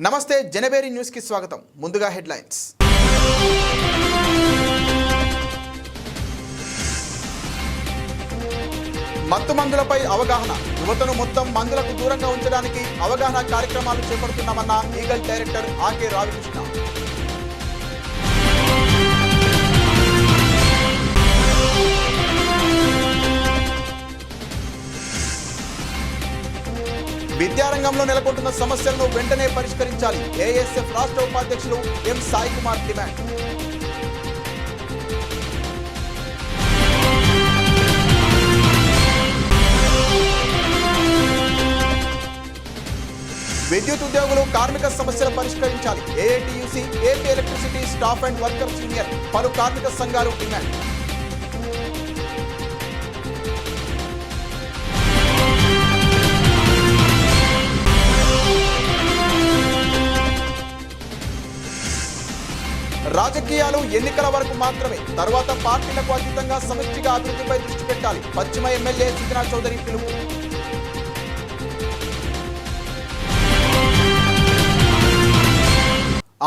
నమస్తే జనబేరి న్యూస్ కి స్వాగతం. ముందుగా హెడ్లైన్స్. మత్తు మందులపై అవగాహన. యువతను మొత్తం మందులకు దూరంగా ఉంచడానికి అవగాహన కార్యక్రమాలు చేపడుతున్నామన్న ఈగల్ డైరెక్టర్ ఆకే రావికృష్ణ. విద్యారంగంలో నెలకొంటున్న సమస్యలను వెంటనే పరిష్కరించాలి. ఏఎస్ఎఫ్ రాష్ట్ర ఉపాధ్యక్షులు ఎం సాయి కుమార్ డిమాండ్. విద్యుత్ ఉద్యోగులు కార్మిక సమస్యలు పరిష్కరించాలి. AITUC, AP electricity staff and workers union పలు కార్మిక సంఘాలు డిమాండ్. రాజకీయాలు ఎన్నికల వరకు మాత్రమే, తర్వాత పార్టీలకు అతీతంగా సమిష్టిగా అభివృద్ధిపై దృష్టి పెట్టాలి. పశ్చిమ ఎమ్మెల్యే సుజనా చౌదరి పిలుపు.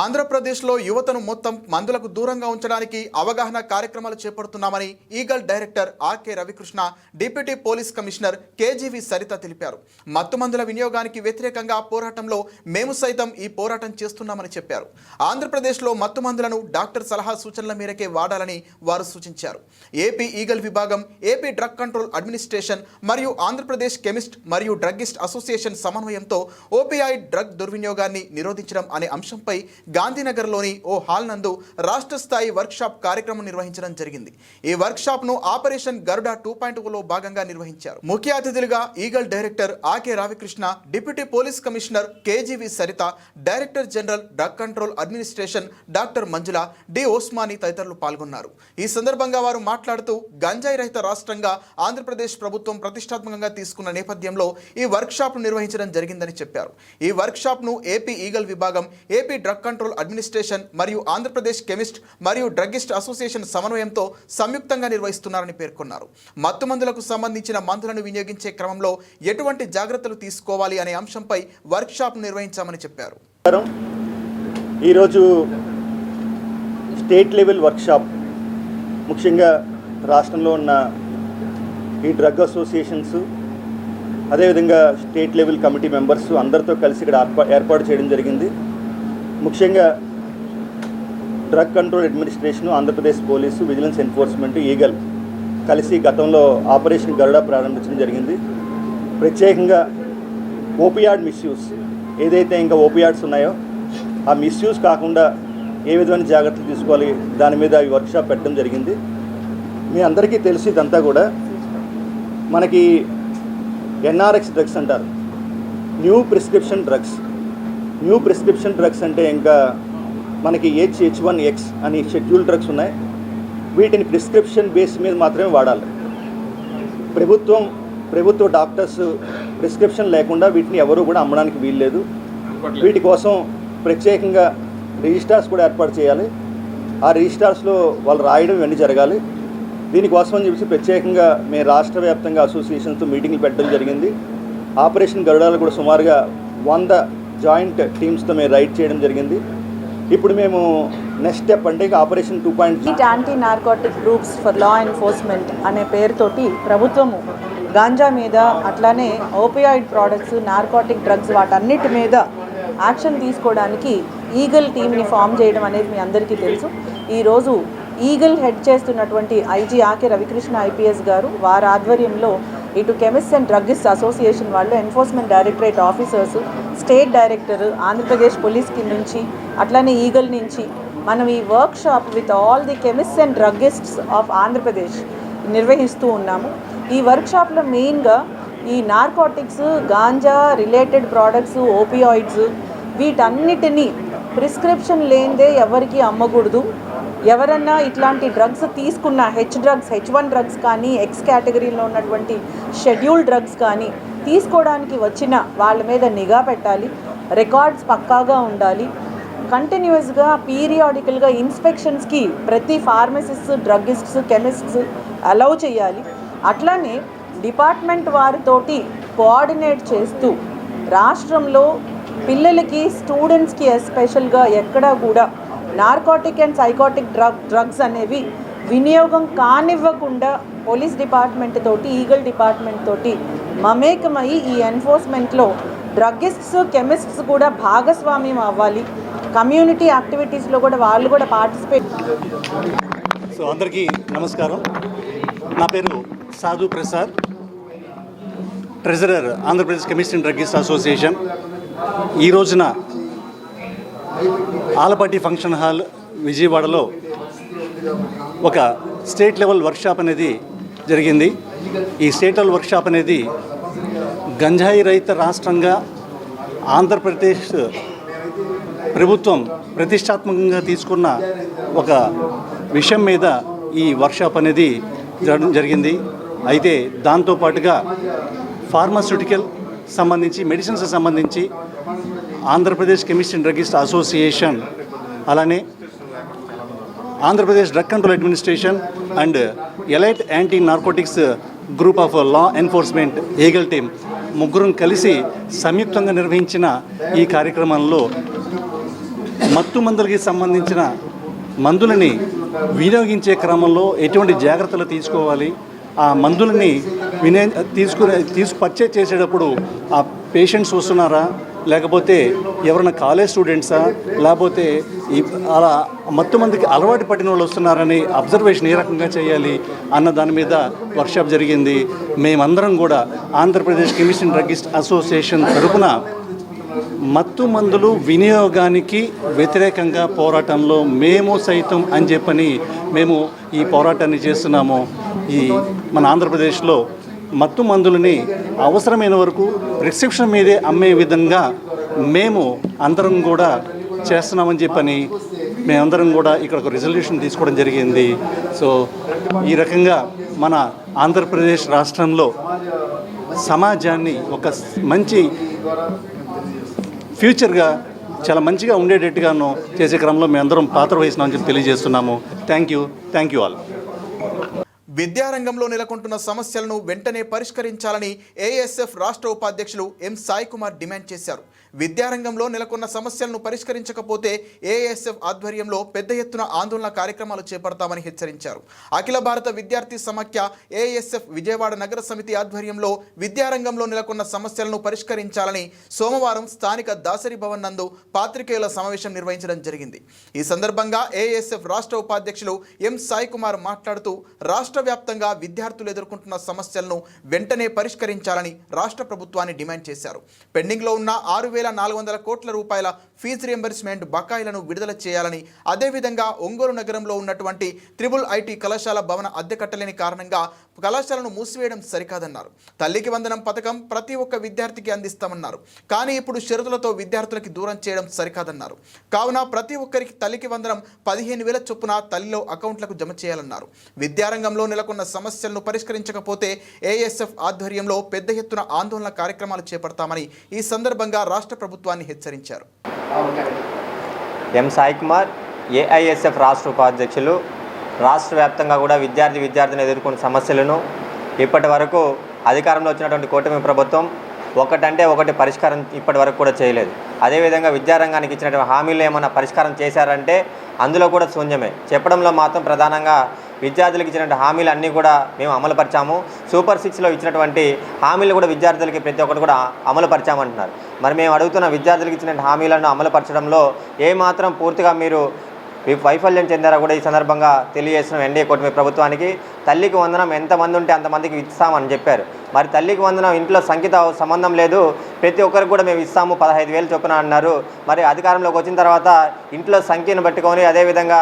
ఆంధ్రప్రదేశ్లో యువతను మొత్తం మందులకు దూరంగా ఉంచడానికి అవగాహన కార్యక్రమాలు చేపడుతున్నామని EAGLE director RK Ravikrishna, deputy police commissioner KGV Saritha తెలిపారు. మత్తు మందుల వినియోగానికి వ్యతిరేకంగా పోరాటంలో మేము సైతం ఈ పోరాటం చేస్తున్నామని చెప్పారు. ఆంధ్రప్రదేశ్లో మత్తు మందులను డాక్టర్ సలహా సూచనల మేరకే వాడాలని వారు సూచించారు. ఏపీ ఈగల్ విభాగం, ఏపీ డ్రగ్ కంట్రోల్ అడ్మినిస్ట్రేషన్ మరియు ఆంధ్రప్రదేశ్ కెమిస్ట్ మరియు డ్రగ్గిస్ట్ అసోసియేషన్ సమన్వయంతో ఓపీఐడ్ డ్రగ్ దుర్వినియోగాన్ని నిరోధించడం అనే అంశంపై గాంధీనగర్లోని ఓ హాల్ నందు రాష్ట్ర స్థాయి వర్క్షాప్ కార్యక్రమం నిర్వహించడం జరిగింది. ఈ వర్క్షాప్ను ఆపరేషన్ గరుడ 2.0లో భాగంగా నిర్వహించారు. ముఖ్య అతిథులుగా EAGLE director RK Ravikrishna, deputy police commissioner KGV Saritha, director general drug control administration doctor Manjula, D Osmani తదితరులు పాల్గొన్నారు. ఈ సందర్భంగా వారు మాట్లాడుతూ గంజాయి రహిత రాష్ట్రంగా ఆంధ్రప్రదేశ్ ప్రభుత్వం ప్రతిష్టాత్మకంగా తీసుకున్న నేపథ్యంలో ఈ వర్క్షాప్ను నిర్వహించడం జరిగిందని చెప్పారు. ఈ వర్క్షాప్ను ఏపీ ఈగల్ విభాగం, ఏపీ డ్రగ్ కంట్రోల్ అడ్మినిస్ట్రేషన్ మరియు ఆంధ్రప్రదేశ్ కెమిస్ట్ మరియు డ్రగ్గిస్ట్ అసోసియేషన్ సమన్వయంతో సంయుక్తంగా నిర్వహిస్తున్నారని పేర్కొన్నారు. మత్తు మందులకు సంబంధించిన మందులను వినియోగించే క్రమంలో ఎటువంటి జాగ్రత్తలు తీసుకోవాలి అనే అంశంపై వర్క్షాప్ నిర్వహించామని చెప్పారు. ఈరోజు స్టేట్ లెవెల్ వర్క్షాప్, ముఖ్యంగా రాష్ట్రంలో ఉన్న ఈ డ్రగ్ అసోసియేషన్స్, అదేవిధంగా స్టేట్ లెవెల్ కమిటీ మెంబర్స్ అందరితో కలిసి ఇక్కడ ఏర్పాటు చేయడం జరిగింది. ముఖ్యంగా drug control administration, Andhra Pradesh police, vigilance enforcement, eagle కలిసి గతంలో ఆపరేషన్ గరుడ ప్రారంభించడం జరిగింది. ప్రత్యేకంగా ఓపియాడ్ మిస్యూస్, ఏదైతే ఇంకా ఓపియాడ్స్ ఉన్నాయో ఆ మిస్యూస్ కాకుండా ఏ విధమైన జాగ్రత్తలు తీసుకోవాలి దాని మీద ఈ వర్క్షాప్ పెట్టడం జరిగింది. మీ అందరికీ తెలిసి ఇదంతా కూడా మనకి ఎన్ఆర్ఎక్స్ డ్రగ్స్ అంటారు, new prescription drugs. New prescription drugs అంటే ఇంకా మనకి H1X అని షెడ్యూల్ డ్రగ్స్ ఉన్నాయి. వీటిని ప్రిస్క్రిప్షన్ బేస్ మీద మాత్రమే వాడాలి. ప్రభుత్వ డాక్టర్స్ ప్రిస్క్రిప్షన్ లేకుండా వీటిని ఎవరు కూడా అమ్మడానికి వీల్లేదు. వీటి కోసం ప్రత్యేకంగా రిజిస్టార్స్ కూడా ఏర్పాటు చేయాలి. ఆ రిజిస్టార్స్లో వాళ్ళు రాయడం ఇవన్నీ జరగాలి. దీనికోసం అని చెప్పి ప్రత్యేకంగా మేము రాష్ట్ర వ్యాప్తంగా అసోసియేషన్స్తో మీటింగ్లు పెట్టడం జరిగింది. ఆపరేషన్ గరుడాలు కూడా సుమారుగా 100 జాయింట్ టీమ్స్తో మేము రైడ్ చేయడం జరిగింది. ఇప్పుడు మేము నెక్స్ట్ స్టెప్ అంటే operation 2.0 anti narcotic groups for law enforcement అనే పేరుతోటి ప్రభుత్వము గాంజా మీద, అట్లానే ఓపియాయిడ్ ప్రోడక్ట్స్, నార్కోటిక్ డ్రగ్స్ వాటన్నిటి మీద యాక్షన్ తీసుకోవడానికి ఈగల్ టీమ్ని ఫామ్ చేయడం అనేది మీ అందరికీ తెలుసు. ఈరోజు ఈగల్ హెడ్ చేస్తున్నటువంటి ఐజీ ఆకే రవికృష్ణ ఐపీఎస్ గారు, వారి ఆధ్వర్యంలో ఇటు కెమిస్ట్ అండ్ డ్రగ్గిస్ట్ అసోసియేషన్ వాళ్ళు, enforcement directorate officers, state director, Andhra Pradesh police కింద నుంచి, అట్లానే ఈగల్ నుంచి మనం ఈ workshop with all the chemist and druggists of Andhra Pradesh నిర్వహిస్తూ ఉన్నాము. ఈ వర్క్షాప్లో మెయిన్గా ఈ narcotics, ganja related products, opioids వీటన్నిటినీ ప్రిస్క్రిప్షన్ లేనిదే ఎవరికి అమ్మకూడదు. ఎవరన్నా ఇట్లాంటి డ్రగ్స్ తీసుకున్న H1 డ్రగ్స్ కానీ, ఎక్స్ కేటగిరీలో ఉన్నటువంటి షెడ్యూల్ డ్రగ్స్ కానీ తీసుకోవడానికి వచ్చిన వాళ్ళ మీద నిఘా పెట్టాలి. రికార్డ్స్ పక్కాగా ఉండాలి. కంటిన్యూస్గా పీరియాడికల్గా ఇన్స్పెక్షన్స్కి ప్రతి ఫార్మసిస్ట్, డ్రగ్గిస్ట్స్, కెమిస్ట్స్ అలౌ చేయాలి. అట్లానే డిపార్ట్మెంట్ వారితోటి కోఆర్డినేట్ చేస్తూ రాష్ట్రంలో పిల్లలకి స్టూడెంట్స్కి ఎస్పెషల్గా ఎక్కడా కూడా నార్కోటిక్ అండ్ సైకోటిక్ డ్రగ్స్ అనేవి వినియోగం కానివ్వకుండా పోలీస్ డిపార్ట్మెంట్ తోటి ఈగల్ డిపార్ట్మెంట్ తోటి మమేకమై ఈ ఎన్ఫోర్స్మెంట్లో డ్రగ్గిస్ట్స్ కెమిస్ట్స్ కూడా భాగస్వామ్యం అవ్వాలి. కమ్యూనిటీ యాక్టివిటీస్లో కూడా వాళ్ళు కూడా పార్టిసిపేట్. సో అందరికీ నమస్కారం. నా పేరు సాధు Prasad, treasurer Andhra Pradesh chemist and druggist association. ఈ రోజున ఆలపాటి ఫంక్షన్ హాల్ విజయవాడలో ఒక స్టేట్ లెవెల్ వర్క్షాప్ అనేది జరిగింది. ఈ స్టేట్ లెవెల్ వర్క్షాప్ అనేది గంజాయి రహిత రాష్ట్రంగా ఆంధ్రప్రదేశ్ ప్రభుత్వం ప్రతిష్టాత్మకంగా తీసుకున్న ఒక విషయం మీద ఈ వర్క్షాప్ అనేది జరిగింది. అయితే దాంతోపాటుగా ఫార్మాస్యూటికల్ సంబంధించి మెడిసిన్స్ సంబంధించి Andhra Pradesh chemist and druggist association, అలానే Andhra Pradesh drug control administration and elite anti narcotics group of law enforcement Eagle team ముగ్గురం కలిసి సంయుక్తంగా నిర్వహించిన ఈ కార్యక్రమంలో మత్తు మందులకి సంబంధించిన మందులని వినియోగించే క్రమంలో ఎటువంటి జాగ్రత్తలు తీసుకోవాలి, ఆ మందులని పర్చేజ్ చేసేటప్పుడు ఆ పేషెంట్స్ వస్తున్నారా, లేకపోతే ఎవరైనా కాలేజ్ స్టూడెంట్సా, లేకపోతే అలా మత్తు మందికి అలవాటు పడిన వాళ్ళు వస్తున్నారని అబ్జర్వేషన్ ఏ రకంగా చేయాలి అన్న దాని మీద వర్క్షాప్ జరిగింది. మేమందరం కూడా Andhra Pradesh chemist and druggist association తరఫున మత్తు మందులు వినియోగానికి వ్యతిరేకంగా పోరాటంలో మేము సైతం అని చెప్పని మేము ఈ పోరాటాన్ని చేస్తున్నాము. మన ఆంధ్రప్రదేశ్లో మత్తు మందులని అవసరమైన వరకు ప్రిస్క్రిప్షన్ మీదే అమ్మే విధంగా మేము అందరం కూడా చేస్తున్నామని చెప్పని మేమందరం కూడా ఇక్కడ ఒక రిజల్యూషన్ తీసుకోవడం జరిగింది. సో ఈ రకంగా మన ఆంధ్రప్రదేశ్ రాష్ట్రంలో సమాజాన్ని ఒక మంచి ఫ్యూచర్గా చాలా మంచిగా ఉండేటట్టుగాను చేసే క్రమంలో మేమందరం పాత్ర వహిస్తున్నామని చెప్పి తెలియజేస్తున్నాము. Thank you all. విద్యారంగంలో నెలకొంటున్న సమస్యలను వెంటనే పరిష్కరించాలని ఏఎస్ఎఫ్ రాష్ట్ర ఉపాధ్యక్షులు ఎం సాయి కుమార్ డిమాండ్ చేశారు. విద్యారంగంలో నెలకొన్న సమస్యలను పరిష్కరించకపోతే ఏఎస్ఎఫ్ ఆధ్వర్యంలో పెద్ద ఎత్తున ఆందోళన కార్యక్రమాలు చేపడతామని హెచ్చరించారు. అఖిల భారత విద్యార్థి సమాఖ్య ఏఎస్ఎఫ్ విజయవాడ నగర సమితి ఆధ్వర్యంలో విద్యారంగంలో నెలకొన్న సమస్యలను పరిష్కరించాలని సోమవారం స్థానిక దాసరి భవన్ నందు పాత్రికేయుల సమావేశం నిర్వహించడం జరిగింది. ఈ సందర్భంగా ఏఎస్ఎఫ్ రాష్ట్ర ఉపాధ్యక్షులు ఎం సాయి కుమార్ మాట్లాడుతూ రాష్ట్ర వ్యాప్తంగా విద్యార్థులు ఎదుర్కొంటున్న సమస్యలను వెంటనే పరిష్కరించాలని రాష్ట్ర ప్రభుత్వాన్ని డిమాండ్ చేశారు. పెండింగ్లో ఉన్న 6,400 కోట్ల రూపాయల ఫీజు రియంబర్స్మెంట్ బకాయిలను విడుదల చేయాలని, అదేవిధంగా ఒంగోలు నగరంలో ఉన్నటువంటి IIIT కళాశాల భవన అద్దె కట్టలేని కారణంగా కళాశాలను మూసివేయడం సరికాదన్నారు. తల్లికి వందనం పథకం ప్రతి ఒక్క విద్యార్థికి అందిస్తామన్నారు. కానీ ఇప్పుడు షరతులతో విద్యార్థులకి దూరం చేయడం సరికాదన్నారు. కావున ప్రతి ఒక్కరికి తల్లికి వందనం 15,000 చొప్పున తల్లిలో అకౌంట్లకు జమ చేయాలన్నారు. విద్యారంగంలో నెలకొన్న సమస్యలను పరిష్కరించకపోతే ఏఎస్ఎఫ్ ఆధ్వర్యంలో పెద్ద ఎత్తున ఆందోళన కార్యక్రమాలు చేపడతామని ఈ సందర్భంగా రాష్ట్ర ప్రభుత్వాన్ని హెచ్చరించారు. ఎం సాయి కుమార్, ఏఐఎస్ఎఫ్ రాష్ట్ర ఉపాధ్యక్షులు. రాష్ట్ర వ్యాప్తంగా కూడా విద్యార్థిని ఎదుర్కొన్న సమస్యలను ఇప్పటి వరకు అధికారంలో వచ్చినటువంటి కూటమి ప్రభుత్వం ఒకటి పరిష్కారం ఇప్పటి వరకు కూడా చేయలేదు. అదేవిధంగా విద్యారంగానికి ఇచ్చినటువంటి హామీలు ఏమైనా పరిష్కారం చేశారంటే అందులో కూడా శూన్యమే. చెప్పడంలో మాత్రం ప్రధానంగా విద్యార్థులకు ఇచ్చినటువంటి హామీలు అన్నీ కూడా మేము అమలుపరిచాము. సూపర్ 6లో ఇచ్చినటువంటి హామీలు కూడా విద్యార్థులకి ప్రతి ఒక్కటి కూడా అమలుపరిచామంటున్నారు. మరి మేము అడుగుతున్న విద్యార్థులకు ఇచ్చినటువంటి హామీలను అమలుపరచడంలో ఏమాత్రం పూర్తిగా మీరు వైఫల్యం చెందారో కూడా ఈ సందర్భంగా తెలియజేస్తున్నాం. ఎన్డీఏ కూటమి ప్రభుత్వానికి తల్లికి వందనం ఎంతమంది ఉంటే అంతమందికి ఇస్తామని చెప్పారు. మరి తల్లికి వందనం ఇంట్లో సంఖ్యతో సంబంధం లేదు, ప్రతి ఒక్కరికి కూడా మేము ఇస్తాము 15,000 చొప్పున అన్నారు. మరి అధికారంలోకి వచ్చిన తర్వాత ఇంట్లో సంఖ్యను పట్టుకొని అదేవిధంగా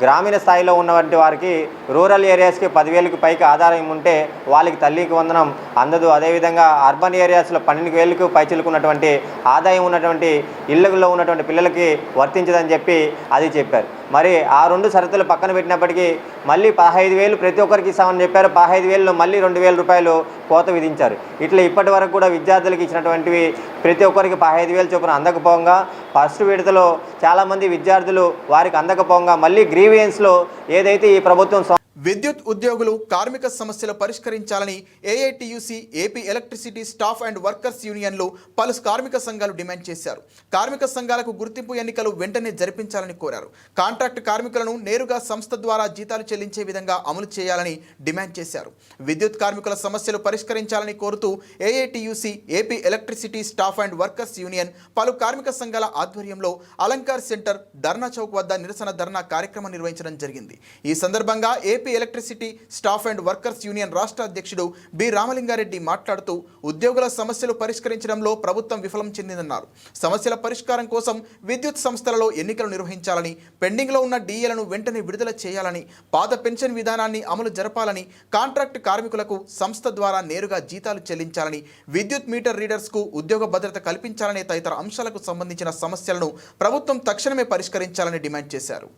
గ్రామీణ స్థాయిలో ఉన్నటువంటి వారికి రూరల్ ఏరియాస్కి 10,000కి పైకి ఆదాయం ఉంటే వాళ్ళకి తల్లికి వందనం అందదు. అదేవిధంగా అర్బన్ ఏరియాస్లో 12,000కు పైచిలుకున్నటువంటి ఆదాయం ఉన్నటువంటి ఇళ్లలో ఉన్నటువంటి పిల్లలకి వర్తించదని చెప్పి అది చెప్పారు. మరి ఆ 2 షరతులు పక్కన పెట్టినప్పటికీ మళ్ళీ 15,000 ప్రతి ఒక్కరికి ఇస్తామని చెప్పారు. 15,000లో మళ్ళీ 2,000 రూపాయలు కోత విధించారు. ఇట్లా ఇప్పటి వరకు కూడా విద్యార్థులకు ఇచ్చినటువంటివి ప్రతి ఒక్కరికి 15,000 చొప్పున అందకపోగా ఫస్ట్ విడతలో చాలామంది విద్యార్థులు వారికి అందకపోగా మళ్ళీ గ్రీవియన్స్లో ఏదైతే ఈ ప్రభుత్వం విద్యుత్ ఉద్యోగులు కార్మిక సమస్యలు పరిష్కరించాలని AITUC, AP electricity staff and workers యూనియన్లు పలు కార్మిక సంఘాలు డిమాండ్ చేశారు. కార్మిక సంఘాలకు గుర్తింపు ఎన్నికలు వెంటనే జరిపించాలని కోరారు. కాంట్రాక్ట్ కార్మికులను నేరుగా సంస్థ ద్వారా జీతాలు చెల్లించే విధంగా అమలు చేయాలని డిమాండ్ చేశారు. విద్యుత్ కార్మికుల సమస్యలు పరిష్కరించాలని కోరుతూ AITUC, AP electricity staff and workers union పలు కార్మిక సంఘాల ఆధ్వర్యంలో అలంకార్ సెంటర్, ధర్నా చౌక్ వద్ద నిరసన ధర్నా కార్యక్రమం నిర్వహించడం జరిగింది. ఈ సందర్భంగా AP electricity staff and workers union రాష్ట్ర అధ్యక్షుడు బి రామలింగారెడ్డి మాట్లాడుతూ ఉద్యోగుల సమస్యలు పరిష్కరించడంలో ప్రభుత్వం విఫలం చెందిందన్నారు. సమస్యల పరిష్కారం కోసం విద్యుత్ సంస్థలలో ఎన్నికలు నిర్వహించాలని, పెండింగ్లో ఉన్న డీఏలను వెంటనే విడుదల చేయాలని, పాత పెన్షన్ విధానాన్ని అమలు జరపాలని, కాంట్రాక్ట్ కార్మికులకు సంస్థ ద్వారా నేరుగా జీతాలు చెల్లించాలని, విద్యుత్ మీటర్ రీడర్స్కు ఉద్యోగ భద్రత కల్పించాలనే తదితర అంశాలకు సంబంధించిన సమస్యలను ప్రభుత్వం తక్షణమే పరిష్కరించాలని డిమాండ్ చేశారు.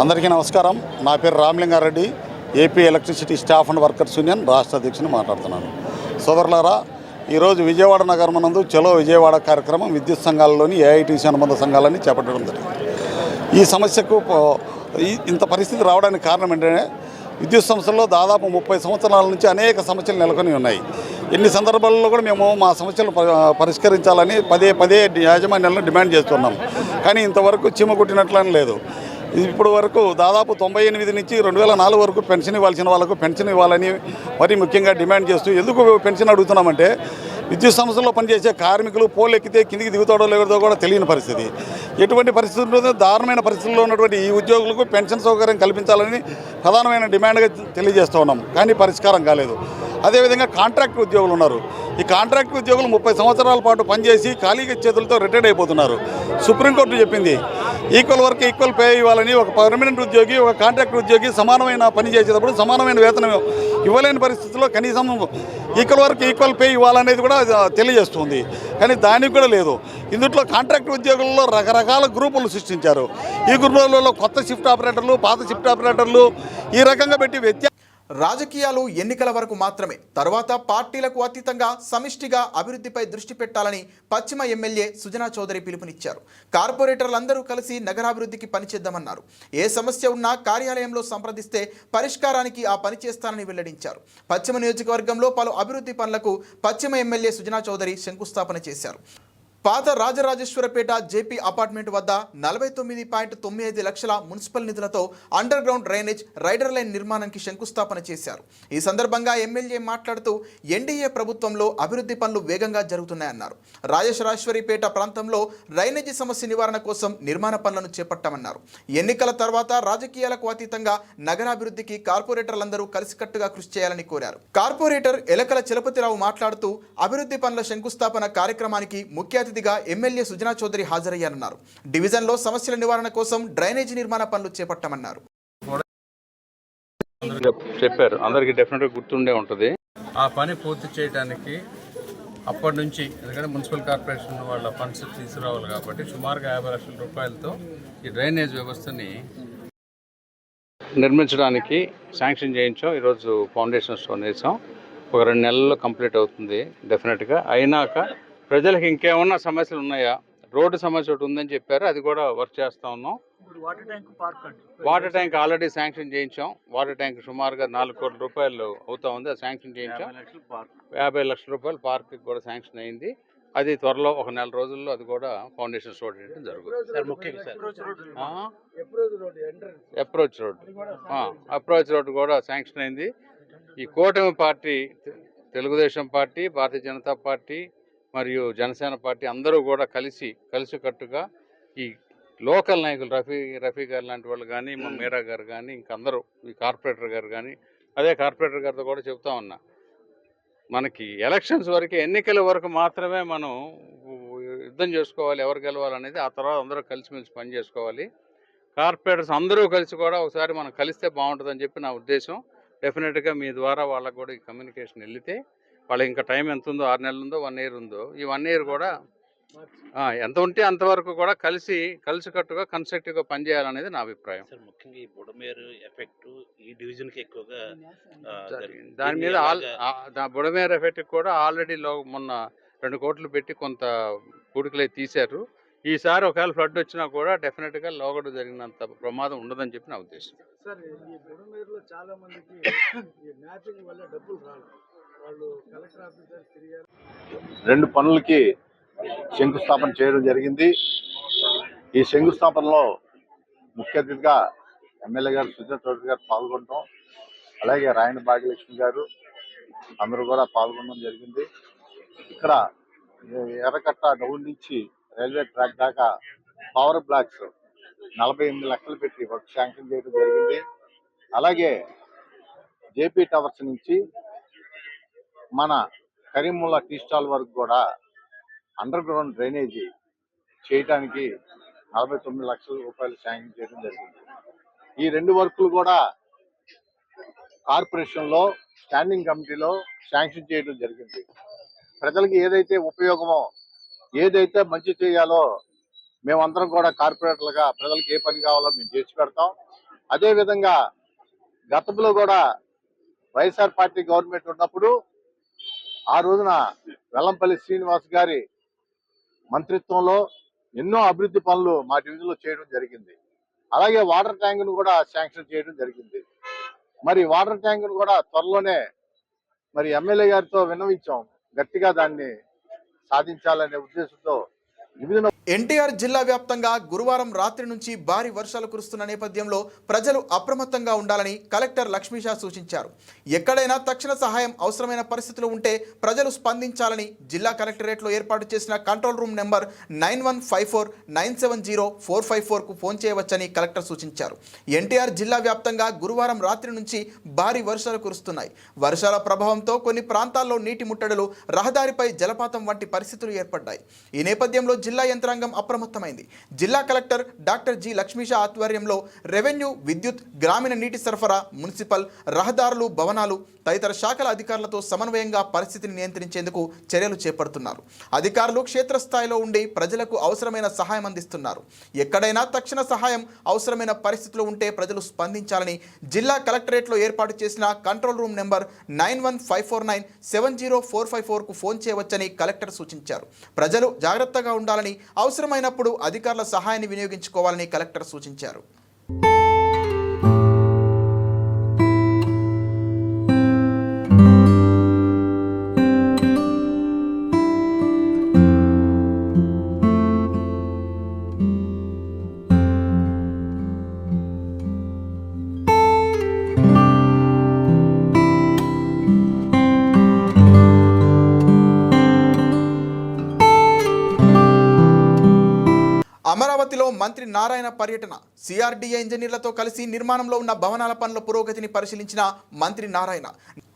అందరికీ నమస్కారం. నా పేరు Ramalingareddy, AP electricity staff and workers union రాష్ట్ర అధ్యక్షుని మాట్లాడుతున్నాను. సోదరులారా, ఈరోజు విజయవాడ నగరమనందు చలో విజయవాడ కార్యక్రమం విద్యుత్ సంఘాలలోని ఏఐటీసీ అనుబంధ సంఘాలని చేపట్టడం జరిగింది. ఈ సమస్యకు ఇంత పరిస్థితి రావడానికి కారణం ఏంటంటే విద్యుత్ సంస్థల్లో దాదాపు 30 సంవత్సరాల నుంచి అనేక సమస్యలు నెలకొని ఉన్నాయి. ఎన్ని సందర్భాల్లో కూడా మేము మా సమస్యలను పరిష్కరించాలని పదే యాజమాన్యాలను డిమాండ్ చేస్తున్నాం. కానీ ఇంతవరకు చీమ కుట్టినట్లని లేదు. ఇప్పుడు వరకు దాదాపు 98 నుంచి 2004 వరకు పెన్షన్ ఇవ్వాల్సిన వాళ్ళకు పెన్షన్ ఇవ్వాలని మరీ ముఖ్యంగా డిమాండ్ చేస్తూ, ఎందుకు పెన్షన్ అడుగుతున్నామంటే విద్యుత్ సంస్థల్లో పనిచేసే కార్మికులు పోల్ ఎక్కితే కిందికి దిగుతాడో లేదో కూడా తెలియని పరిస్థితి. ఎటువంటి పరిస్థితి ఉంటుందో దారుణమైన పరిస్థితుల్లో ఉన్నటువంటి ఈ ఉద్యోగులకు పెన్షన్ సౌకర్యం కల్పించాలని ప్రధానమైన డిమాండ్గా తెలియజేస్తూ ఉన్నాం. కానీ పరిష్కారం కాలేదు. అదేవిధంగా కాంట్రాక్ట్ ఉద్యోగులు ఉన్నారు. ఈ కాంట్రాక్ట్ ఉద్యోగులు 30 సంవత్సరాల పాటు పనిచేసి ఖాళీగా చేతులతో రిటైర్డ్ అయిపోతున్నారు. సుప్రీంకోర్టు చెప్పింది ఈక్వల్ వర్క్ ఈక్వల్ పే ఇవ్వాలని. ఒక పర్మనెంట్ ఉద్యోగి, ఒక కాంట్రాక్ట్ ఉద్యోగి సమానమైన పని చేసేటప్పుడు సమానమైన వేతనం ఇవ్వలేని పరిస్థితుల్లో కనీసం ఈక్వల్ వర్క్ ఈక్వల్ పే ఇవ్వాలనేది కూడా తెలియజేస్తుంది. కానీ దానికి కూడా లేదు. ఇందులో కాంట్రాక్ట్ ఉద్యోగుల్లో రకరకాల గ్రూపులు సృష్టించారు. ఈ గ్రూపులలో కొత్త షిఫ్ట్ ఆపరేటర్లు, పాత షిఫ్ట్ ఆపరేటర్లు ఈ రకంగా పెట్టి రాజకీయాలు ఎన్నికల వరకు మాత్రమే, తర్వాత పార్టీలకు అతీతంగా సమిష్టిగా అభివృద్ధిపై దృష్టి పెట్టాలని పశ్చిమ ఎమ్మెల్యే సుజనా చౌదరి పిలుపునిచ్చారు. కార్పొరేటర్లందరూ కలిసి నగరాభివృద్ధికి పనిచేద్దామన్నారు. ఏ సమస్య ఉన్నా కార్యాలయంలో సంప్రదిస్తే పరిష్కారానికి ఆ పని చేస్తానని వెల్లడించారు. పశ్చిమ నియోజకవర్గంలో పలు అభివృద్ధి పనులకు పశ్చిమ ఎమ్మెల్యే సుజనా చౌదరి శంకుస్థాపన చేశారు. పాత రాజరాజేశ్వరపేట జేపీ అపార్ట్మెంట్ వద్ద 49.95 లక్షల మున్సిపల్ నిధులతో అండర్ గ్రౌండ్ డ్రైనేజ్, రైడర్ లైన్ నిర్మాణానికి శంకుస్థాపన చేశారు. ఈ సందర్భంగా ఎమ్మెల్యే మాట్లాడుతూ ఎన్డీఏ ప్రభుత్వంలో అభివృద్ధి పనులు వేగంగా జరుగుతున్నాయన్నారు. రాజరాజేశ్వరిపేట ప్రాంతంలో డ్రైనేజీ సమస్య నివారణ కోసం నిర్మాణ పనులను చేపట్టామన్నారు. ఎన్నికల తర్వాత రాజకీయాలకు అతీతంగా నగరాభివృద్ధికి కార్పొరేటర్లందరూ కలిసికట్టుగా కృషి చేయాలని కోరారు. కార్పొరేటర్ ఎలకల చలపతిరావు మాట్లాడుతూ అభివృద్ధి పనుల శంకుస్థాపన కార్యక్రమానికి ముఖ్య అతిథిగా ఎమ్మెల్యే సుజనా చౌదరి హాజరయ్యారన్నారు. డివిజన్లో సమస్యల నివారణ కోసం డ్రైనేజీ నిర్మాణ పనులు చేపట్టామన్నారు. చెప్పారు, అందరికీ డెఫినెట్గా గుర్తుండే ఉంటుంది. ఆ పని పూర్తి చేయడానికి అప్పటి నుంచి, ఎందుకంటే మున్సిపల్ కార్పొరేషన్ వాళ్ళ ఫండ్స్ తీసుకురావాలి కాబట్టి సుమారుగా 50 లక్షల రూపాయలతో ఈ డ్రైనేజ్ వ్యవస్థని నిర్మించడానికి శాంక్షన్ చేయించాం. ఈరోజు ఫౌండేషన్ స్టోన్ వేసాం. ఒక 2 నెలల్లో కంప్లీట్ అవుతుంది డెఫినెట్గా. అయినాక ప్రజలకు ఇంకేమన్నా సమస్యలు ఉన్నాయా, రోడ్డు సమస్య ఒకటి ఉందని చెప్పారు, అది కూడా వర్క్ చేస్తూ ఉన్నాం. వాటర్ ట్యాంక్ ఆల్రెడీ శాంక్షన్ చేయించాం. వాటర్ ట్యాంక్ సుమారుగా 4 కోట్ల రూపాయలు అవుతా ఉంది, అది శాంక్షన్ చేయించాం. 50 లక్షల రూపాయలు పార్క్ కూడా శాంక్షన్ అయింది. అది త్వరలో ఒక 4 రోజుల్లో అది కూడా ఫౌండేషన్ స్టోర్ చేయడం జరుగుతుంది. అప్రోచ్ రోడ్ కూడా శాంక్షన్ అయింది. ఈ కూటమి party, Telugu Desam party, Bharatiya Janata party మరియు జనసేన పార్టీ అందరూ కూడా కలిసికట్టుగా ఈ లోకల్ నాయకులు రఫీ గారు లాంటి వాళ్ళు కానీ, మా మీరా గారు కానీ, ఇంకందరూ ఈ కార్పొరేటర్ గారు కానీ, అదే కార్పొరేటర్ గారితో కూడా చెప్తా ఉన్నా, మనకి ఎలక్షన్స్ వరకు, ఎన్నికల వరకు మాత్రమే మనం యుద్ధం చేసుకోవాలి, ఎవరు గెలవాలనేది. ఆ తర్వాత అందరూ కలిసిమెలిసి పని చేసుకోవాలి. కార్పొరేటర్స్ అందరూ కలిసి కూడా ఒకసారి మనం కలిస్తే బాగుంటుందని చెప్పి నా ఉద్దేశం. డెఫినెట్గా మీ ద్వారా వాళ్ళకు కూడా ఈ కమ్యూనికేషన్ వెళితే, వాళ్ళకి ఇంకా టైం ఎంత ఉందో, 6 నెలలు ఉందో, 1 ఇయర్ ఉందో, ఈ 1 ఇయర్ కూడా ఎంత ఉంటే అంతవరకు కూడా కలిసికట్టుగా కన్స్ట్రక్టివ్గా పనిచేయాలనేది నా అభిప్రాయం. ముఖ్యంగా ఈ బుడమేరు ఎఫెక్ట్ ఈ డివిజన్కి ఎక్కువగా దాని మీద బుడమేరు ఎఫెక్ట్ కూడా ఆల్రెడీ మొన్న 2 కోట్లు పెట్టి కొంత పూడికలై తీశారు. ఈసారి ఒకవేళ ఫ్లడ్ వచ్చినా కూడా డెఫినెట్గా లోగడ జరిగినంత ప్రమాదం ఉండదని చెప్పి నా ఉద్దేశం. సార్ ఈ బుడమేరులో చాలా మందికి ఈ మ్యాపింగ్ వల్ల డబ్బులు రాదు. వాళ్ళు కలెక్టర్ ఆఫీసర్ తిరిగారు. 2 పనులకి శంకుస్థాపన చేయడం జరిగింది. ఈ శంకుస్థాపనలో ముఖ్య అతిథిగా ఎమ్మెల్యే గారు సుజనా చౌదరి గారు పాల్గొనడం, అలాగే రాయన భాగ్యలక్ష్మి గారు అందరూ కూడా పాల్గొనడం జరిగింది. ఇక్కడ ఎర్రకట్ట డౌన్ నుంచి రైల్వే ట్రాక్ దాకా పవర్ బ్లాక్స్ 48 లక్షలు పెట్టి వర్క్ శాంక్షన్ చేయడం జరిగింది. అలాగే జేపీ టవర్స్ నుంచి మన కరీముల్లా టీ స్టాల్ వరకు కూడా అండర్ గ్రౌండ్ డ్రైనేజీ చేయడానికి 49 లక్షల రూపాయలు శాంక్షన్ చేయడం జరిగింది. ఈ 2 వర్కులు కూడా కార్పొరేషన్లో స్టాండింగ్ కమిటీలో శాంక్షన్ చేయడం జరిగింది. ప్రజలకి ఏదైతే ఉపయోగమో, ఏదైతే మంచి చేయాలో మేమందరం కూడా కార్పొరేటర్లుగా ప్రజలకు ఏ పని కావాలో మేము చేసి పెడతాం. అదేవిధంగా గతంలో కూడా వైఎస్ఆర్ పార్టీ గవర్నమెంట్ ఉన్నప్పుడు ఆ రోజున వెల్లంపల్లి శ్రీనివాస్ గారి మంత్రిత్వంలో ఎన్నో అభివృద్ధి పనులు మా డివిజన్లో చేయడం జరిగింది. అలాగే వాటర్ ట్యాంకును కూడా శాంక్షన్ చేయడం జరిగింది. మరి వాటర్ ట్యాంకును కూడా త్వరలోనే మరి ఎమ్మెల్యే గారితో విన్నవించాం, గట్టిగా దాన్ని సాధించాలనే ఉద్దేశంతో వివిధ ఎన్టీఆర్ జిల్లా వ్యాప్తంగా గురువారం రాత్రి నుంచి భారీ వర్షాలు కురుస్తున్న నేపథ్యంలో ప్రజలు అప్రమత్తంగా ఉండాలని కలెక్టర్ లక్ష్మీషా సూచించారు. ఎక్కడైనా తక్షణ సహాయం అవసరమైన పరిస్థితులు ఉంటే ప్రజలు స్పందించాలని జిల్లా కలెక్టరేట్లో ఏర్పాటు చేసిన కంట్రోల్ రూమ్ నెంబర్ 9154970454కు ఫోన్ చేయవచ్చని కలెక్టర్ సూచించారు. ఎన్టీఆర్ జిల్లా వ్యాప్తంగా గురువారం రాత్రి నుంచి భారీ వర్షాలు కురుస్తున్నాయి. వర్షాల ప్రభావంతో కొన్ని ప్రాంతాల్లో నీటి ముట్టడులు, రహదారిపై జలపాతం వంటి పరిస్థితులు ఏర్పడ్డాయి. ఈ నేపథ్యంలో జిల్లా యంత్రాంగం అప్రమత్తమైంది. జిల్లా కలెక్టర్ డాక్టర్ జి లక్ష్మీషా ఆధ్వర్యంలో రెవెన్యూ, విద్యుత్, గ్రామీణ నీటి సరఫరా, మున్సిపల్, రహదారులు, భవనాలు తదితర శాఖల అధికారులతో సమన్వయంగా పరిస్థితిని నియంత్రించేందుకు చర్యలు చేపడుతున్నారు. అధికారులు క్షేత్రస్థాయిలో ఉండి ప్రజలకు అవసరమైన సహాయం అందిస్తున్నారు. ఎక్కడైనా తక్షణ సహాయం అవసరమైన పరిస్థితులు ఉంటే ప్రజలు స్పందించాలని జిల్లా కలెక్టరేట్లో ఏర్పాటు చేసిన కంట్రోల్ రూమ్ నెంబర్ 9154970454కు ఫోన్ చేయవచ్చని కలెక్టర్ సూచించారు. ప్రజలు జాగ్రత్తగా ఉండాలని, అవసరమైనప్పుడు అధికారుల సహాయాన్ని వినియోగించుకోవాలని కలెక్టర్ సూచించారు. అమరావతిలో మంత్రి నారాయణ పర్యటన. సిఆర్డీఏ ఇంజనీర్లతో కలిసి నిర్మాణంలో ఉన్న భవనాల పనుల పురోగతిని పరిశీలించిన మంత్రి నారాయణ.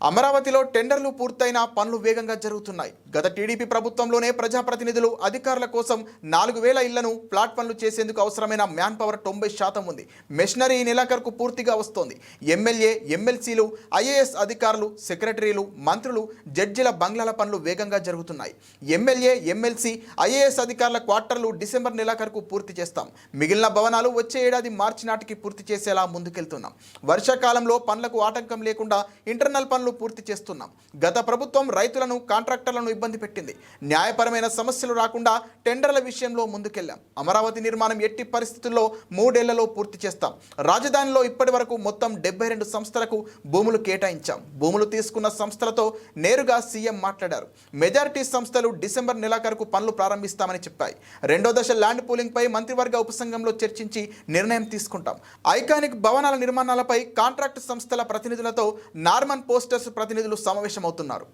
అమరావతిలో టెండర్లు పూర్తయిన పనులు వేగంగా జరుగుతున్నాయి. గత టీడీపీ ప్రభుత్వంలోనే ప్రజాప్రతినిధులు అధికారుల కోసం 4000 ఇళ్లను ప్లాట్ పనులు చేసేందుకు అవసరమైన మ్యాన్ పవర్ 90% ఉంది. మెషినరీ ఈ నెలాఖరుకు పూర్తిగా వస్తోంది. ఎమ్మెల్యే, ఎమ్మెల్సీలు, ఐఏఎస్ అధికారులు, సెక్రటరీలు, మంత్రులు, జడ్జిల బంగ్లాల పనులు వేగంగా జరుగుతున్నాయి. ఎమ్మెల్యే, ఎమ్మెల్సీ, ఐఏఎస్ అధికారుల క్వార్టర్లు డిసెంబర్ నెలాఖరుకు పూర్తి చేస్తాం. మిగిలిన భవనాలు వచ్చే ఏడాది మార్చి నాటికి పూర్తి చేసేలా ముందుకెళ్తున్నాం. వర్షాకాలంలో పనులకు ఆటంకం లేకుండా ఇంటర్నల్ పనులు పూర్తి చేస్తున్నాం. గత ప్రభుత్వం రైతులను, కాంట్రాక్టర్లను ఇబ్బంది పెట్టింది. న్యాయపరమైన సమస్యలు రాకుండా టెండర్ల విషయంలో ముందుకెళ్లాం. అమరావతి నిర్మాణం ఎట్టి పరిస్థితుల్లో 3 ఏళ్లలో పూర్తి చేస్తాం. రాజధానిలో ఇప్పటి వరకు మొత్తం 72 సంస్థలకు భూములు కేటాయించాం. భూములు తీసుకున్న సంస్థలతో నేరుగా సీఎం మాట్లాడారు. మెజారిటీ సంస్థలు డిసెంబర్ నెలాఖరుకు పనులు ప్రారంభిస్తామని చెప్పాయి. 2వ దశ ల్యాండ్ పూలింగ్ పై మంత్రివర్గ ఉపసంఘంలో చర్చించి నిర్ణయం తీసుకుంటాం. ఐకానిక్ భవనాల నిర్మాణాలపై కాంట్రాక్ట్ సంస్థల ప్రతినిధులతో నార్మన్ పోస్టర్స్ ప్రతినిధులు సమావేశమవుతున్నారు.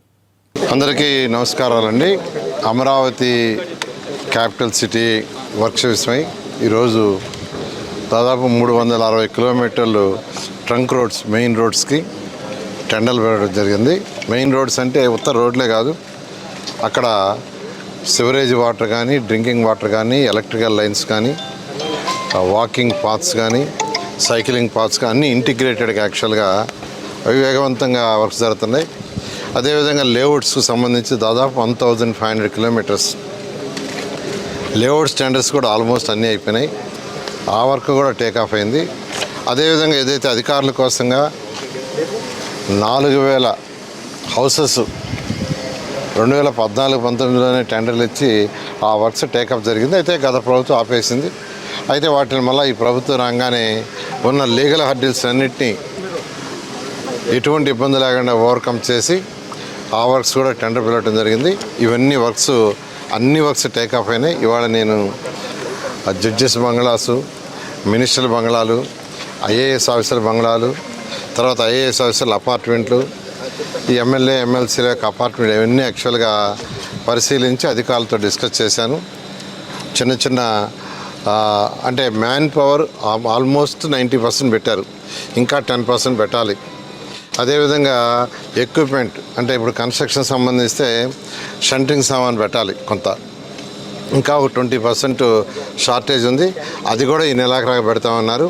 అందరికీ నమస్కారాలండి. అమరావతి క్యాపిటల్ సిటీ వర్క్స్ విషయమై ఈరోజు దాదాపు 360 కిలోమీటర్లు ట్రంక్ రోడ్స్, మెయిన్ రోడ్స్కి టెండర్లు పెట్టడం జరిగింది. మెయిన్ రోడ్స్ అంటే ఉత్తర రోడ్లే కాదు, అక్కడ సివరేజ్ వాటర్ కానీ, డ్రింకింగ్ వాటర్ కానీ, ఎలక్ట్రికల్ లైన్స్ కానీ, వాకింగ్ పాత్స్ కానీ, సైక్లింగ్ పాత్స్ కానీ అన్నీ ఇంటిగ్రేటెడ్గా యాక్చువల్గా అవి వేగవంతంగా వర్క్స్ జరుగుతున్నాయి. అదేవిధంగా లేఅవుట్స్కు సంబంధించి దాదాపు 1500 కిలోమీటర్స్ లేఅవుట్ స్టాండర్డ్స్ కూడా ఆల్మోస్ట్ అన్నీ అయిపోయినాయి. ఆ వర్క్ కూడా టేకాఫ్ అయింది. అదేవిధంగా ఏదైతే అధికారుల కోసంగా 4000 హౌసెస్ 2014-19లోనే టెండర్లు ఇచ్చి ఆ వర్క్స్ టేకప్ జరిగింది. అయితే గత ప్రభుత్వం ఆపేసింది. అయితే వాటిని మళ్ళీ ఈ ప్రభుత్వం రాగానే ఉన్న లీగల్ హర్డిల్స్ అన్నింటినీ ఎటువంటి ఇబ్బంది లేకుండా ఓవర్కమ్ చేసి ఆ వర్క్స్ కూడా టెండర్ పిలవటం జరిగింది. ఇవన్నీ అన్ని వర్క్స్ టేకప్ అయినాయి. ఇవాళ నేను జడ్జెస్ బంగ్లాసు, మినిస్టర్ల బంగ్లాలు, ఐఏఎస్ ఆఫీసర్ బంగ్లాలు, తర్వాత ఐఏఎస్ ఆఫీసర్ల అపార్ట్మెంట్లు, ఈ ఎమ్మెల్యే ఎమ్మెల్సీల యొక్క అపార్ట్మెంట్ ఇవన్నీ యాక్చువల్గా పరిశీలించి అధికారులతో డిస్కస్ చేశాను. చిన్న అంటే మ్యాన్ పవర్ ఆల్మోస్ట్ 90% పెట్టారు, ఇంకా 10% పెట్టాలి. అదేవిధంగా ఎక్విప్మెంట్ అంటే ఇప్పుడు కన్స్ట్రక్షన్ సంబంధిస్తే షంటింగ్ సామాన్ పెట్టాలి కొంత, ఇంకా ఒక 20% షార్టేజ్ ఉంది. అది కూడా ఈ నెలాఖరుగా పెడతామన్నారు.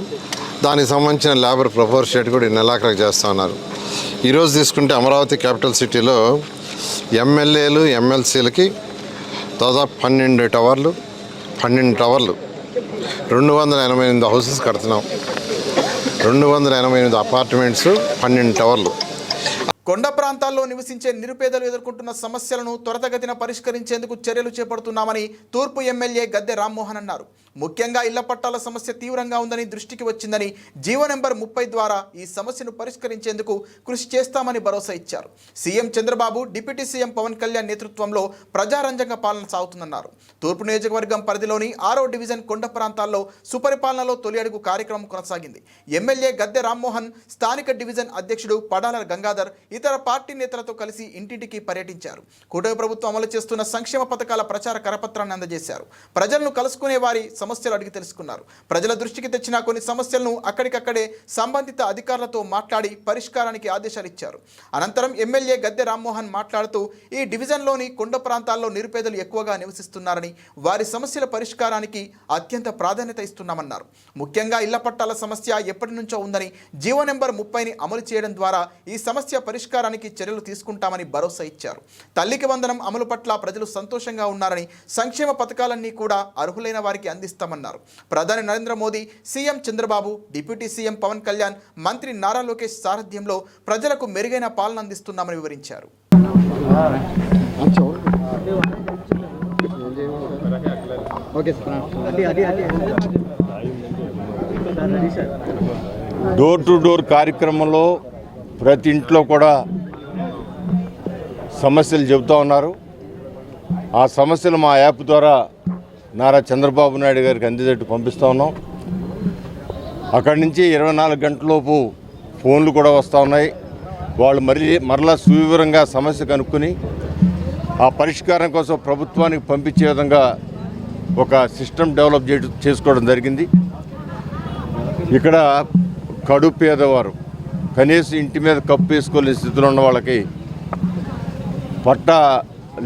దానికి సంబంధించిన లేబర్ ప్రపోర్షియేట్ కూడా ఈ నెలాఖరుగా చేస్తామన్నారు. ఈరోజు తీసుకుంటే అమరావతి క్యాపిటల్ సిటీలో ఎమ్మెల్యేలు ఎమ్మెల్సీలకి దాదాపు 12 టవర్లు 288 హౌసెస్ కడుతున్నాం. 288 అపార్ట్మెంట్స్, 12 టవర్లు. కొండ ప్రాంతాల్లో నివసించే నిరుపేదలు ఎదుర్కొంటున్న సమస్యలను త్వరితగతిన పరిష్కరించేందుకు చర్యలు చేపడుతున్నామని తూర్పు ఎమ్మెల్యే గద్దె రామ్మోహన్ అన్నారు. ముఖ్యంగా ఇళ్ల పట్టాల సమస్య తీవ్రంగా ఉందని దృష్టికి వచ్చిందని జీవో నెంబర్ 30 ద్వారా ఈ సమస్యను పరిష్కరించేందుకు కృషి చేస్తామని భరోసా ఇచ్చారు. CM Chandrababu, deputy CM Pawan Kalyan నేతృత్వంలో ప్రజారంజక పాలన సాగుతుందన్నారు. తూర్పు నియోజకవర్గం పరిధిలోని 6వ డివిజన్ కొండ ప్రాంతాల్లో సుపరిపాలనలో తొలి అడుగు కార్యక్రమం కొనసాగింది. ఎమ్మెల్యే గద్దె రామ్మోహన్, స్థానిక డివిజన్ అధ్యక్షుడు పడాల గంగాధర్ ఇతర పార్టీ నేతలతో కలిసి ఇంటింటికి పర్యటించారు. కూటమి ప్రభుత్వం అమలు చేస్తున్న సంక్షేమ పథకాల ప్రచార కరపత్రాన్ని అందజేశారు. ప్రజలను కలుసుకునే వారి సమస్యలు అడిగి తెలుసుకున్నారు. ప్రజల దృష్టికి తెచ్చిన కొన్ని సమస్యలను అక్కడికక్కడే సంబంధిత అధికారులతో మాట్లాడి పరిష్కారానికి ఆదేశాలు ఇచ్చారు. అనంతరం ఎమ్మెల్యే గద్దె రామ్మోహన్ మాట్లాడుతూ ఈ డివిజన్లోని కొండ ప్రాంతాల్లో నిరుపేదలు ఎక్కువగా నివసిస్తున్నారని, వారి సమస్యల పరిష్కారానికి అత్యంత ప్రాధాన్యత ఇస్తున్నామన్నారు. ముఖ్యంగా ఇళ్ల పట్టాల సమస్య ఎప్పటి నుంచో ఉందని, జీవో నెంబర్ 30ని అమలు చేయడం ద్వారా ఈ సమస్య పరిష్కారానికి చర్యలు తీసుకుంటామని భరోసా ఇచ్చారు. తల్లికి వందనం అమలు పట్ల ప్రజలు సంతోషంగా ఉన్నారని, సంక్షేమ పథకాలన్నీ కూడా అర్హులైన వారికి అందిస్తామన్నారు. ప్రధాని Narendra Modi, CM Chandrababu, deputy CM Pawan Kalyan, మంత్రి నారా లోకేష్ సారథ్యంలో ప్రజలకు మెరుగైన పాలన అందిస్తున్నామని వివరించారు. డోర్ టు డోర్ కార్యక్రమంలో ప్రతి ఇంట్లో కూడా సమస్యలు చెబుతూ ఉన్నారు. ఆ సమస్యలు మా యాప్ ద్వారా నారా చంద్రబాబు నాయుడు గారికి అందేటట్టు పంపిస్తూ ఉన్నాం. అక్కడి నుంచి 24 గంటలలోపు ఫోన్లు కూడా వస్తూ ఉన్నాయి. వాళ్ళు మరలా సువివరంగా సమస్య కనుక్కొని ఆ పరిష్కారం కోసం ప్రభుత్వానికి పంపించే విధంగా ఒక సిస్టమ్ డెవలప్ చేసుకోవడం జరిగింది. ఇక్కడ కడు పేదవారు, కనీసం ఇంటి మీద కప్పు వేసుకోలేని స్థితిలో ఉన్న వాళ్ళకి పట్టా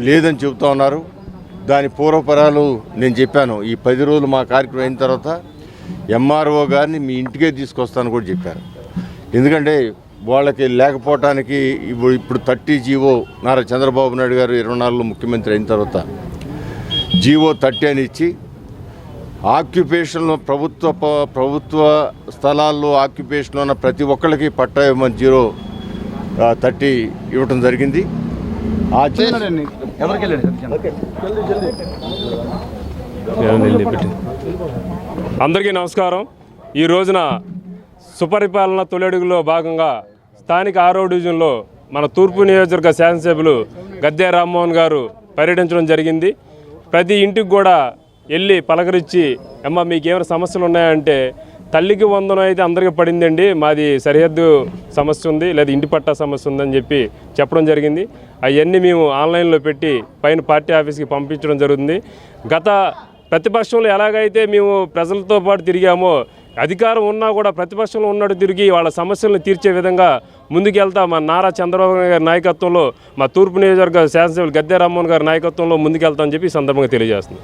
లేదని చెబుతూ ఉన్నారు. దాని పూర్వపరాలు నేను చెప్పాను. ఈ 10 రోజులు మా కార్యక్రమం అయిన తర్వాత ఎంఆర్ఓ గారిని మీ ఇంటికే తీసుకొస్తాను కూడా చెప్పారు. ఎందుకంటే వాళ్ళకి లేకపోవటానికి ఇప్పుడు 30 జీవో నారా చంద్రబాబు నాయుడు గారు 24లో ముఖ్యమంత్రి అయిన తర్వాత జీవో 30 అని ఇచ్చి ఆక్యుపేషన్లో ప్రభుత్వ స్థలాల్లో ఆక్యుపేషన్లో ఉన్న ప్రతి ఒక్కళ్ళకి పట్టా ఇవ్వమని జీవో 30 ఇవ్వటం జరిగింది. అందరికీ నమస్కారం. ఈ రోజున సుపరిపాలన తొలడుగులో భాగంగా స్థానిక 6వ డివిజన్లో మన తూర్పు నియోజకవర్గ శాసనసభ్యులు గద్దె రామ్మోహన్ గారు పర్యటించడం జరిగింది. ప్రతి ఇంటికి కూడా వెళ్ళి పలకరించి, అమ్మ మీకు ఏమైనా సమస్యలు ఉన్నాయంటే, తల్లికి వందనం అయితే అందరికీ పడిందండి, మాది సరిహద్దు సమస్య ఉంది లేదా ఇంటి పట్టా సమస్య ఉందని చెప్పడం జరిగింది. అవన్నీ మేము ఆన్లైన్లో పెట్టి పైన పార్టీ ఆఫీస్కి పంపించడం జరుగుతుంది. గత ప్రతిపక్షంలో ఎలాగైతే మేము ప్రజలతో పాటు తిరిగామో, అధికారం ఉన్నా కూడా ప్రతిపక్షంలో ఉన్నట్టు తిరిగి వాళ్ళ సమస్యలను తీర్చే విధంగా ముందుకెళ్తా మా నారా చంద్రబాబు గారి నాయకత్వంలో, మా తూర్పు నియోజకవర్గ శాసనసభ్యులు గద్దె రామ్మోహన్ గారి నాయకత్వంలో ముందుకెళ్తామని చెప్పి ఈ సందర్భంగా తెలియజేస్తున్నాం.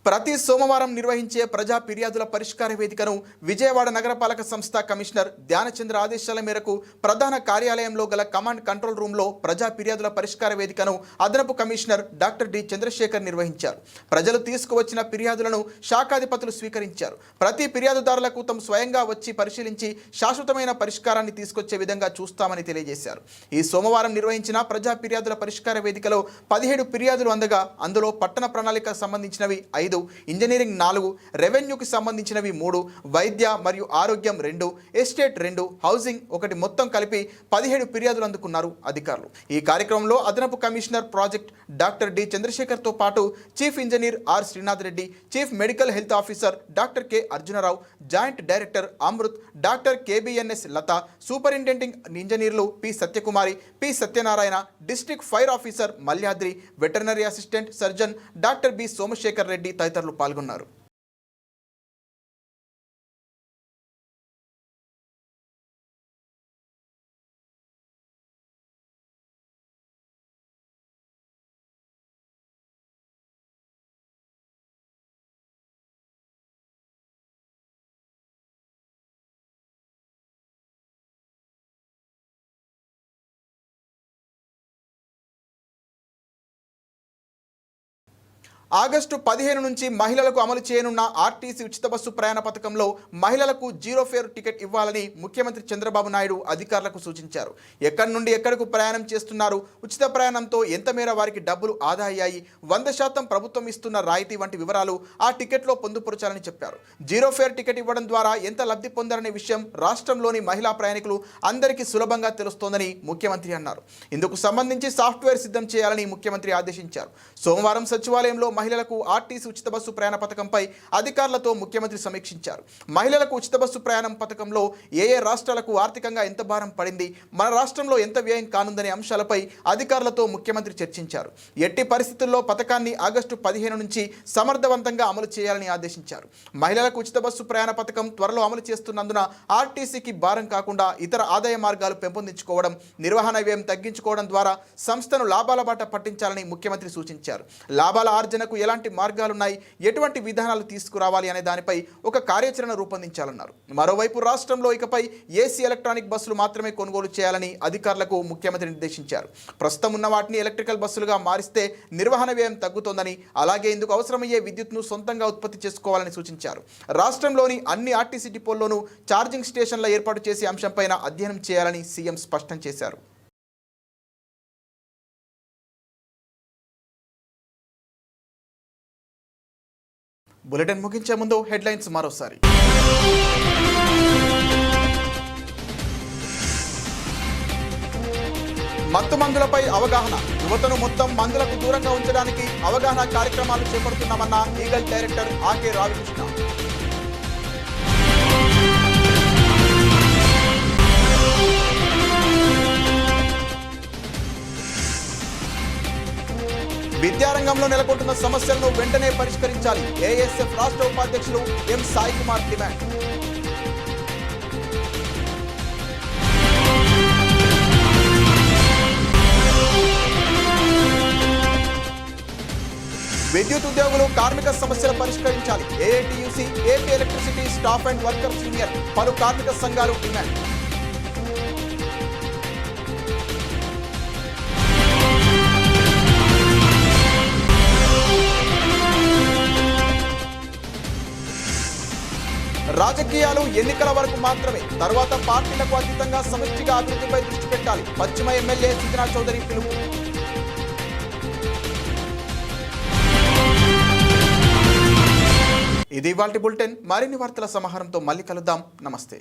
ప్రతి సోమవారం నిర్వహించే ప్రజా ఫిర్యాదుల పరిష్కార వేదికను విజయవాడ నగరపాలక సంస్థ కమిషనర్ ధ్యానచంద్ర ఆదేశాల మేరకు ప్రధాన కార్యాలయంలో గల కమాండ్ కంట్రోల్ రూమ్లో ప్రజా ఫిర్యాదుల పరిష్కార వేదికను అదనపు కమిషనర్ డాక్టర్ డి చంద్రశేఖర్ నిర్వహించారు. ప్రజలు తీసుకువచ్చిన ఫిర్యాదులను శాఖాధిపతులు స్వీకరించారు. ప్రతి ఫిర్యాదుదారులకు తాము స్వయంగా వచ్చి పరిశీలించి శాశ్వతమైన పరిష్కారాన్ని తీసుకొచ్చే విధంగా చూస్తామని తెలియజేశారు. ఈ సోమవారం నిర్వహించిన ప్రజా ఫిర్యాదుల పరిష్కార వేదికలో 17 ఫిర్యాదులు అందగా అందులో పట్టణ ప్రణాళిక సంబంధించినవి 5, ఇంజనీరింగ్ 4, రెవెన్యూకి సంబంధించినవి 3, వైద్య మరియు ఆరోగ్యం 2, ఎస్టేట్ 2, హౌసింగ్ 1 మొత్తం కలిపి 17 ఫిర్యాదులు అందుకున్నారు అధికారులు. ఈ కార్యక్రమంలో అదనపు కమిషనర్ ప్రాజెక్ట్ డాక్టర్ డి చంద్రశేఖర్తో పాటు chief engineer R Srinath Reddy, chief medical health officer doctor K Arjuna Rao, joint director Amrit, doctor KBNS Latha, superintendent ఇంజనీర్లు P Satyakumari, P Satyanarayana, district fire officer Malyadri, veterinary assistant surgeon doctor B Somashekar Reddy తదితరులు పాల్గొన్నారు. ఆగస్టు 15 నుంచి మహిళలకు అమలు చేయనున్న ఆర్టీసీ ఉచిత బస్సు ప్రయాణ పథకంలో మహిళలకు 0 ఫేర్ టికెట్ ఇవ్వాలని ముఖ్యమంత్రి చంద్రబాబు నాయుడు అధికారులకు సూచించారు. ఎక్కడి నుండి ఎక్కడకు ప్రయాణం చేస్తున్నారు, ఉచిత ప్రయాణంతో ఎంత మేర వారికి డబ్బులు ఆదా అయ్యాయి, 100% ప్రభుత్వం ఇస్తున్న రాయితీ వంటి వివరాలు ఆ టికెట్లో పొందుపరచాలని చెప్పారు. 0 ఫేర్ టికెట్ ఇవ్వడం ద్వారా ఎంత లబ్ధి పొందారనే విషయం రాష్ట్రంలోని మహిళా ప్రయాణికులు అందరికీ సులభంగా తెలుస్తోందని ముఖ్యమంత్రి అన్నారు. ఇందుకు సంబంధించి సాఫ్ట్వేర్ సిద్ధం చేయాలని ముఖ్యమంత్రి ఆదేశించారు. సోమవారం సచివాలయంలో మహిళలకు ఆర్టీసీ ఉచిత బస్సు ప్రయాణ పథకంపై అధికారులతో ముఖ్యమంత్రి సమీక్షించారు. మహిళలకు ఉచిత బస్సు ప్రయాణం పథకంలో ఏ రాష్ట్రాలకు ఆర్థికంగా ఎంత భారం పడింది, మన రాష్ట్రంలో ఎంత వ్యయం కానుందనే అంశాలపై అధికారులతో ముఖ్యమంత్రి చర్చించారు. ఎట్టి పరిస్థితుల్లో పథకాన్ని ఆగస్టు 15 నుంచి సమర్థవంతంగా అమలు చేయాలని ఆదేశించారు. మహిళలకు ఉచిత బస్సు ప్రయాణ పథకం త్వరలో అమలు చేస్తున్నందున ఆర్టీసీకి భారం కాకుండా ఇతర ఆదాయ మార్గాలు పెంపొందించుకోవడం, నిర్వహణ వ్యయం తగ్గించుకోవడం ద్వారా సంస్థను లాభాల బాట పట్టించాలని ముఖ్యమంత్రి సూచించారు. లాభాల ఆర్జనకు ఎలాంటి మార్గాలున్నాయి, ఎటువంటి విధానాలు తీసుకురావాలి అనే దానిపై ఒక కార్యాచరణ రూపొందించాలన్నారు. మరోవైపు రాష్ట్రంలో ఇకపై ఏసీ ఎలక్ట్రానిక్ బస్సులు మాత్రమే కొనుగోలు చేయాలని అధికారులకు ముఖ్యమంత్రి నిర్దేశించారు. ప్రస్తుతం ఉన్న వాటిని ఎలక్ట్రికల్ బస్సులుగా మారిస్తే నిర్వహణ వ్యయం తగ్గుతోందని, అలాగే ఇందుకు అవసరమయ్యే విద్యుత్ను సొంతంగా ఉత్పత్తి చేసుకోవాలని సూచించారు. రాష్ట్రంలోని అన్ని ఆర్టీసీ డిపోల్లోనూ ఛార్జింగ్ స్టేషన్ల ఏర్పాటు చేసే అంశంపైన అధ్యయనం చేయాలని సీఎం స్పష్టం చేశారు. బులెటిన్ ముగించే ముందు హెడ్లైన్స్ మరోసారి. మత్తు మందులపై అవగాహన, యువతను మొత్తం మందులకు దూరంగా ఉంచడానికి అవగాహన కార్యక్రమాలు చేపడుతున్నామన్న ఈగల్ డైరెక్టర్ ఆకే రవికృష్ణ. విద్యారంగంలో నెలకొంటున్న సమస్యలను వెంటనే పరిష్కరించాలి, ఏఎస్ఎఫ్ రాష్ట్ర ఉపాధ్యక్షులు ఎం సాయి కుమార్ డిమాండ్. విద్యుత్ ఉద్యోగులు కార్మిక సమస్యలు పరిష్కరించాలి, AITUC, AP electricity staff and workers union పలు కార్మిక సంఘాలు డిమాండ్. రాజకీయాలు ఎన్నికల వరకు మాత్రమే, తర్వాత పార్టీలకు అతీతంగా సమష్టిగా అభివృద్ధిపై దృష్టి పెట్టాలి, పశ్చిమ ఎమ్మెల్యే సుజనా చౌదరి పిలుపు. ఇది ఇవాల్టి బులెటిన్. మరిన్ని వార్తల సమాహారంతో మళ్ళీ కలుద్దాం. నమస్తే.